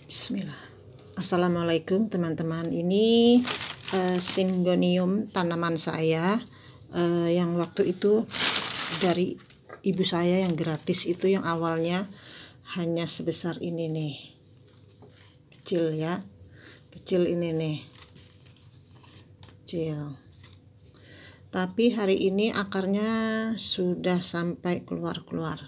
Bismillah. Assalamualaikum teman-teman. Ini Syngonium tanaman saya yang waktu itu dari ibu saya yang gratis itu, yang awalnya hanya sebesar ini nih, kecil ya, kecil ini nih, kecil. Tapi hari ini akarnya sudah sampai keluar-keluar,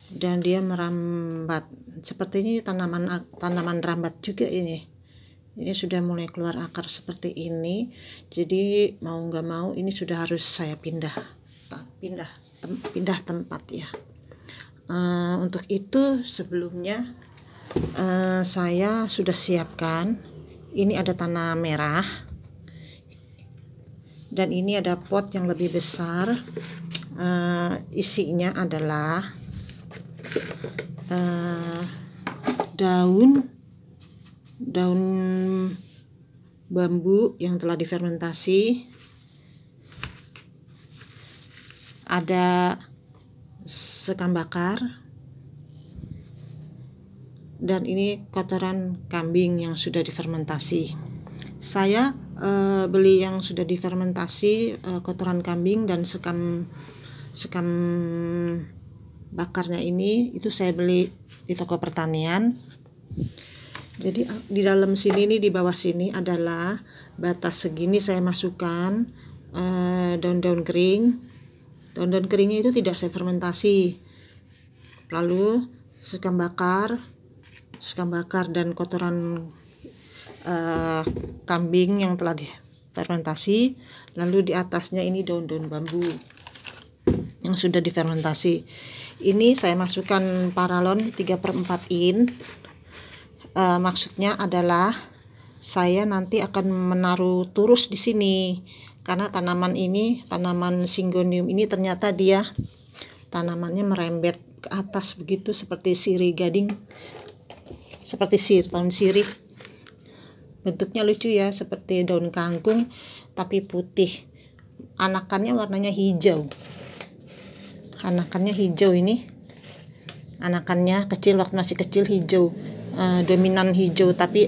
dan dia merambat. Seperti ini tanaman rambat juga ini sudah mulai keluar akar seperti ini. Jadi mau nggak mau ini sudah harus saya pindah tempat ya. Untuk itu sebelumnya saya sudah siapkan, ini ada tanah merah dan ini ada pot yang lebih besar. Isinya adalah daun bambu yang telah difermentasi, ada sekam bakar, dan ini kotoran kambing yang sudah difermentasi. Saya beli yang sudah difermentasi, kotoran kambing dan sekam bakarnya ini itu saya beli di toko pertanian. Jadi di dalam sini nih, di bawah sini adalah batas segini saya masukkan daun-daun kering. Daun-daun keringnya itu tidak saya fermentasi. Lalu sekam bakar dan kotoran kambing yang telah difermentasi. Lalu di atasnya ini daun-daun bambu yang sudah difermentasi. Ini saya masukkan paralon 3/4 in. Maksudnya adalah saya nanti akan menaruh turus di sini, karena tanaman Syngonium ini ternyata dia tanamannya merembet ke atas begitu, seperti sirih gading, seperti daun sirih. Bentuknya lucu ya, seperti daun kangkung tapi putih. Anakannya warnanya hijau. Ini anakannya kecil, waktu masih kecil hijau, dominan hijau, tapi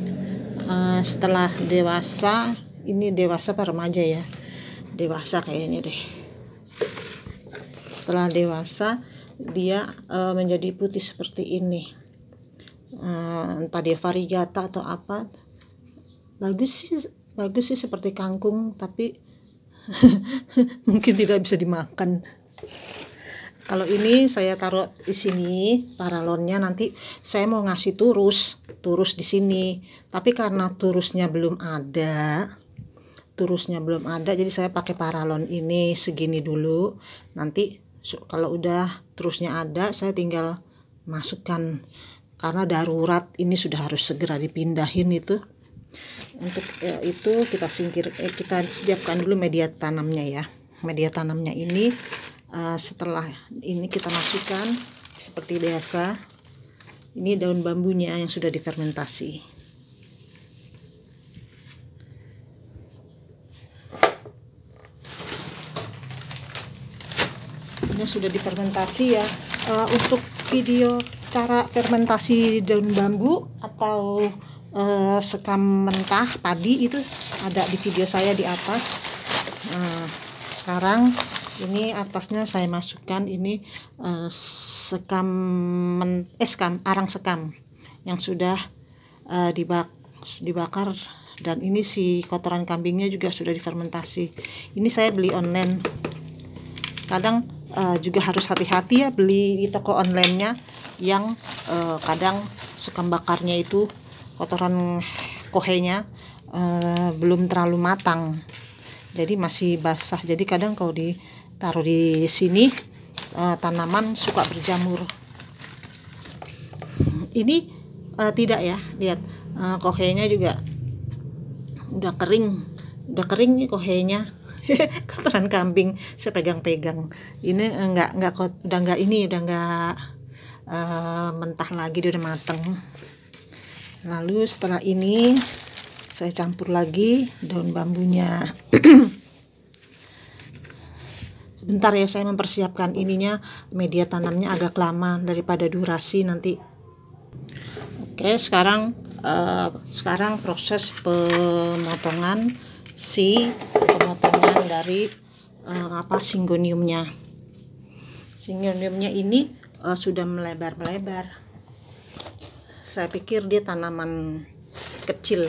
setelah dewasa, ini dewasa apa remaja ya, dewasa kayaknya deh, setelah dewasa dia menjadi putih seperti ini. Entah dia variegata atau apa. Bagus sih seperti kangkung, tapi mungkin tidak bisa dimakan. Kalau ini saya taruh di sini paralonnya, nanti saya mau ngasih turus di sini. Tapi karena turusnya belum ada, jadi saya pakai paralon ini segini dulu. Nanti kalau udah terusnya ada, saya tinggal masukkan. Karena darurat, ini sudah harus segera dipindahin itu. Untuk itu kita siapkan dulu media tanamnya ya. Media tanamnya ini setelah ini kita masukkan seperti biasa. Ini daun bambunya yang sudah difermentasi. Ini sudah difermentasi ya. Untuk video cara fermentasi daun bambu atau sekam mentah padi itu ada di video saya di atas. Sekarang ini atasnya saya masukkan ini arang sekam yang sudah dibakar, dan ini si kotoran kambingnya juga sudah difermentasi. Ini saya beli online. Kadang juga harus hati-hati ya beli di toko online-nya, yang kadang sekam bakarnya itu kotoran kohenya belum terlalu matang, jadi masih basah. Jadi kadang kalau ditaruh di sini tanaman suka berjamur. Ini tidak ya, lihat kohenya juga udah kering nih kohenya. Kotoran kambing saya pegang-pegang. Ini udah enggak mentah lagi, dia udah mateng. Lalu setelah ini saya campur lagi daun bambunya. Sebentar ya, saya mempersiapkan ininya, media tanamnya agak lama daripada durasi nanti. Oke, sekarang proses pemotongan dari Syngoniumnya. Syngoniumnya ini sudah melebar-melebar. Saya pikir dia tanaman kecil,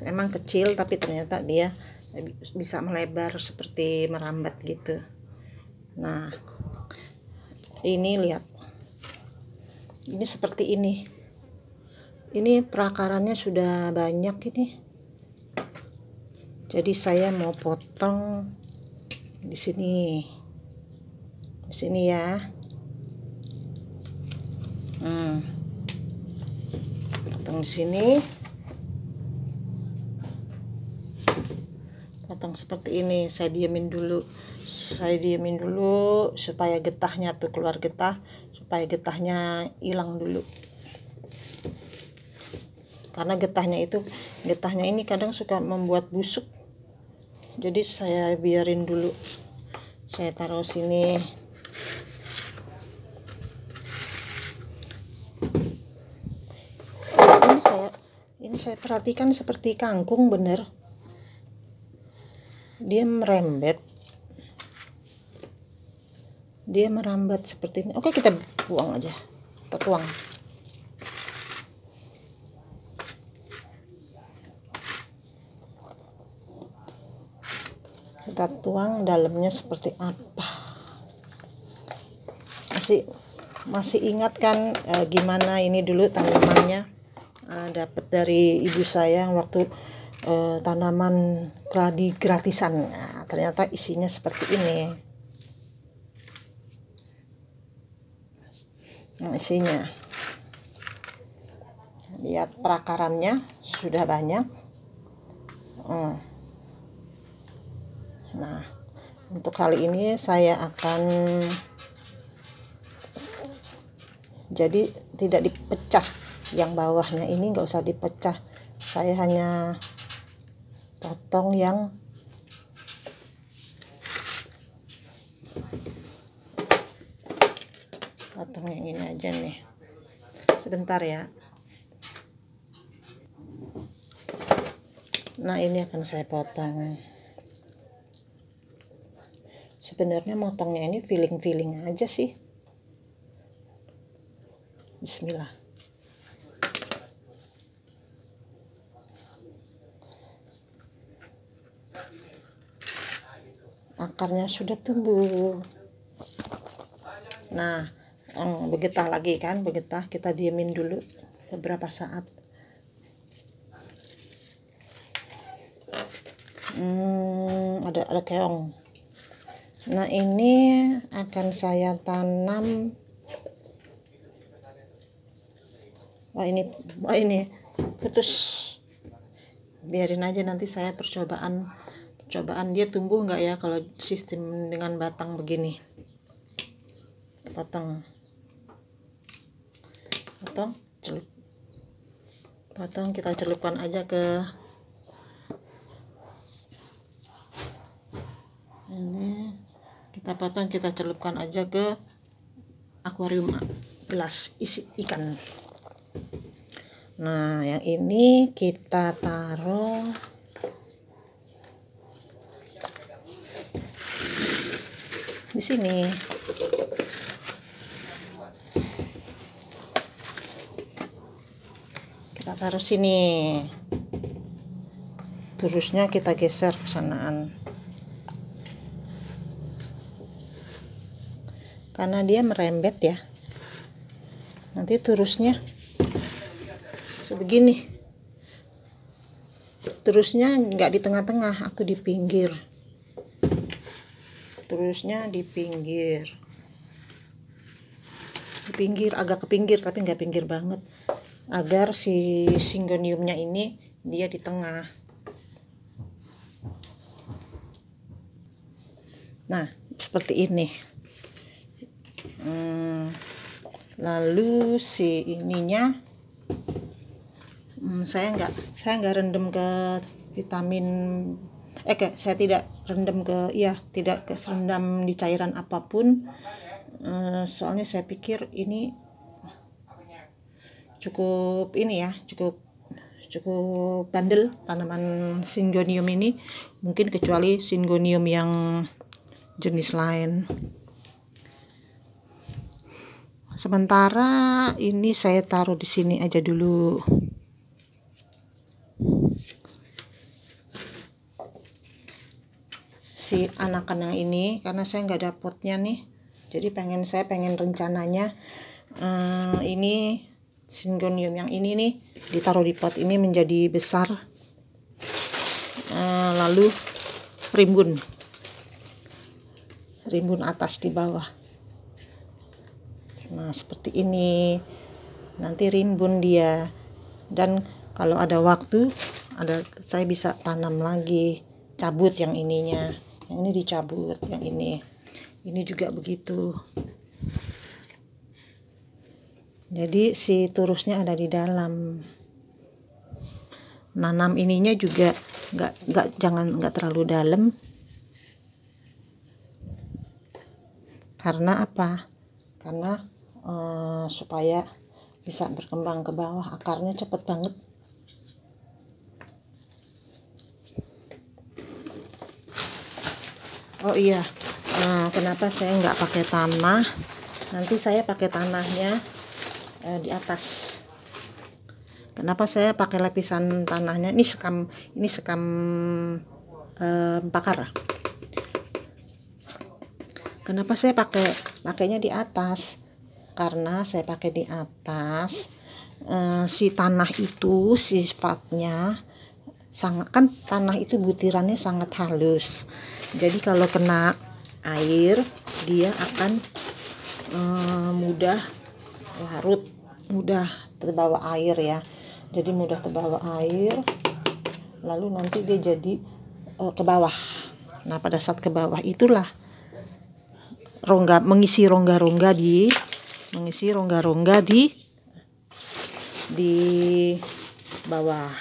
emang kecil, tapi ternyata dia bisa melebar seperti merambat gitu. Nah, ini lihat, ini seperti ini. Ini perakarannya sudah banyak ini. Jadi saya mau potong di sini ya. Potong di sini. Potong seperti ini. Saya diamin dulu supaya getahnya tuh keluar getah, supaya getahnya hilang dulu. Karena getahnya ini kadang suka membuat busuk. Jadi saya biarin dulu. Saya taruh sini. Ini saya perhatikan seperti kangkung, bener. Dia merambat seperti ini. Oke, kita buang aja. Kita tuang. Kita tuang dalamnya seperti apa. Masih ingat kan gimana ini dulu tanamannya dapat dari ibu saya waktu tanaman gladi gratisan. Nah, ternyata isinya seperti ini. Nah, isinya, lihat perakarannya sudah banyak. Nah, untuk kali ini saya akan jadi tidak dipecah, yang bawahnya ini nggak usah dipecah. Saya hanya potong yang ini aja nih. Sebentar ya. Nah, ini akan saya potong. Sebenarnya motongnya ini feeling aja sih. Bismillah. Akarnya sudah tumbuh. Nah, bergetah lagi kan, kita diemin dulu beberapa saat. Ada keong. Nah, ini akan saya tanam. Ini putus. Biarin aja, nanti saya percobaan dia tumbuh nggak ya kalau sistem dengan batang begini. Potong, kita celupkan aja ke ini. Kita celupkan aja ke akuarium gelas isi ikan. Nah, yang ini kita taruh di sini. Kita taruh sini. Terusnya kita geser ke sanaan. Karena dia merembet ya. Nanti terusnya sebegini. Terusnya nggak di tengah-tengah, aku di pinggir. Terusnya di pinggir. Agak ke pinggir, tapi nggak pinggir banget. Agar si Syngoniumnya ini dia di tengah. Nah, seperti ini. Lalu si ininya saya nggak rendam ke vitamin saya tidak rendam ke, ya tidak kerendam di cairan apapun. Soalnya saya pikir ini cukup ini ya, cukup bandel tanaman Syngonium ini, mungkin kecuali Syngonium yang jenis lain. Sementara ini saya taruh di sini aja dulu. Si anakan yang ini, karena saya nggak ada potnya nih, jadi saya pengen rencananya ini Syngonium yang ini nih ditaruh di pot ini menjadi besar, lalu rimbun atas di bawah. Nah seperti ini, nanti rimbun dia, dan kalau ada waktu saya bisa tanam lagi, cabut yang ininya, yang ini dicabut, yang ini juga begitu. Jadi si turusnya ada di dalam. Nanam ininya juga nggak terlalu dalam. Karena apa? Karena supaya bisa berkembang ke bawah, akarnya cepet banget. Oh iya, kenapa saya nggak pakai tanah? Nanti saya pakai tanahnya di atas. Kenapa saya pakai lapisan tanahnya? Ini sekam bakar. Kenapa saya pakainya di atas? Karena saya pakai di atas, si tanah itu sifatnya sangat, kan tanah itu butirannya sangat halus. Jadi kalau kena air dia akan mudah larut, mudah terbawa air ya. Jadi mudah terbawa air, lalu nanti dia jadi ke bawah. Nah pada saat ke bawah itulah mengisi rongga-rongga di bawah.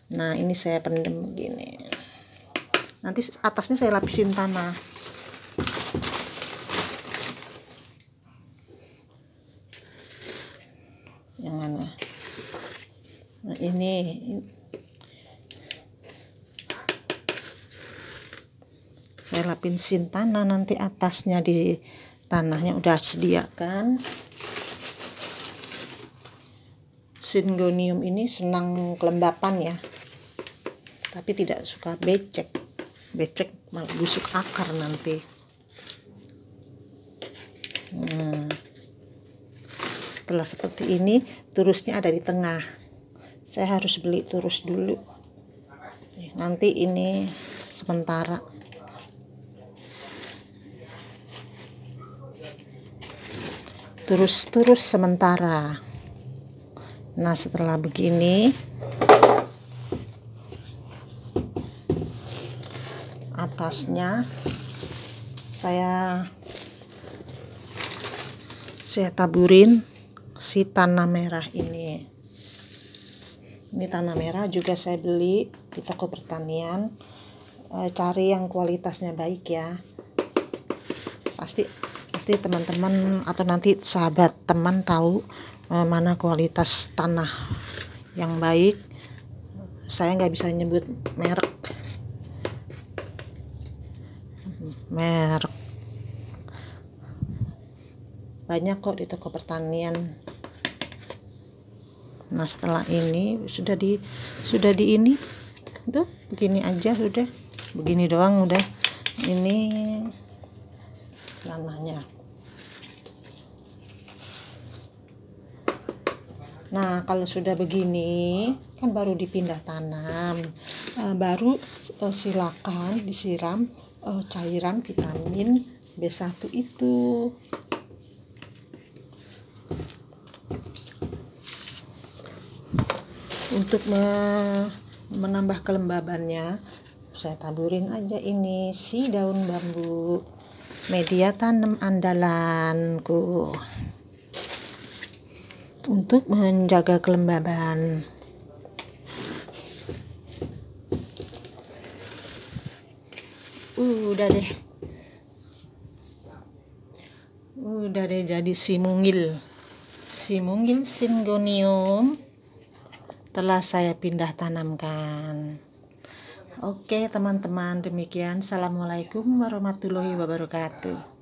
Nah ini saya pendem begini, nanti atasnya saya lapisin tanah. Yang mana? Nah ini saya lapisin tanah, nanti atasnya di tanahnya udah sediakan. Syngonium ini senang kelembapan ya, tapi tidak suka becek malah busuk akar nanti. Setelah seperti ini, turusnya ada di tengah. Saya harus beli turus dulu, nanti ini sementara. Turus sementara. Nah setelah begini, atasnya saya taburin si tanah merah ini. Ini tanah merah juga saya beli di toko pertanian. Cari yang kualitasnya baik ya. Pasti teman-teman atau nanti sahabat teman tahu mana kualitas tanah yang baik. Saya nggak bisa nyebut merek. Banyak kok di toko pertanian. Nah setelah ini sudah di ini tuh begini aja, sudah begini doang udah. Ini tanahnya. Nah kalau sudah begini kan baru dipindah tanam, baru silakan disiram cairan vitamin B1 itu. Untuk menambah kelembabannya, saya taburin aja ini si daun bambu, media tanam andalanku untuk menjaga kelembaban. udah deh jadi si mungil Syngonium telah saya pindah tanamkan. Oke teman-teman, demikian. Assalamualaikum warahmatullahi wabarakatuh.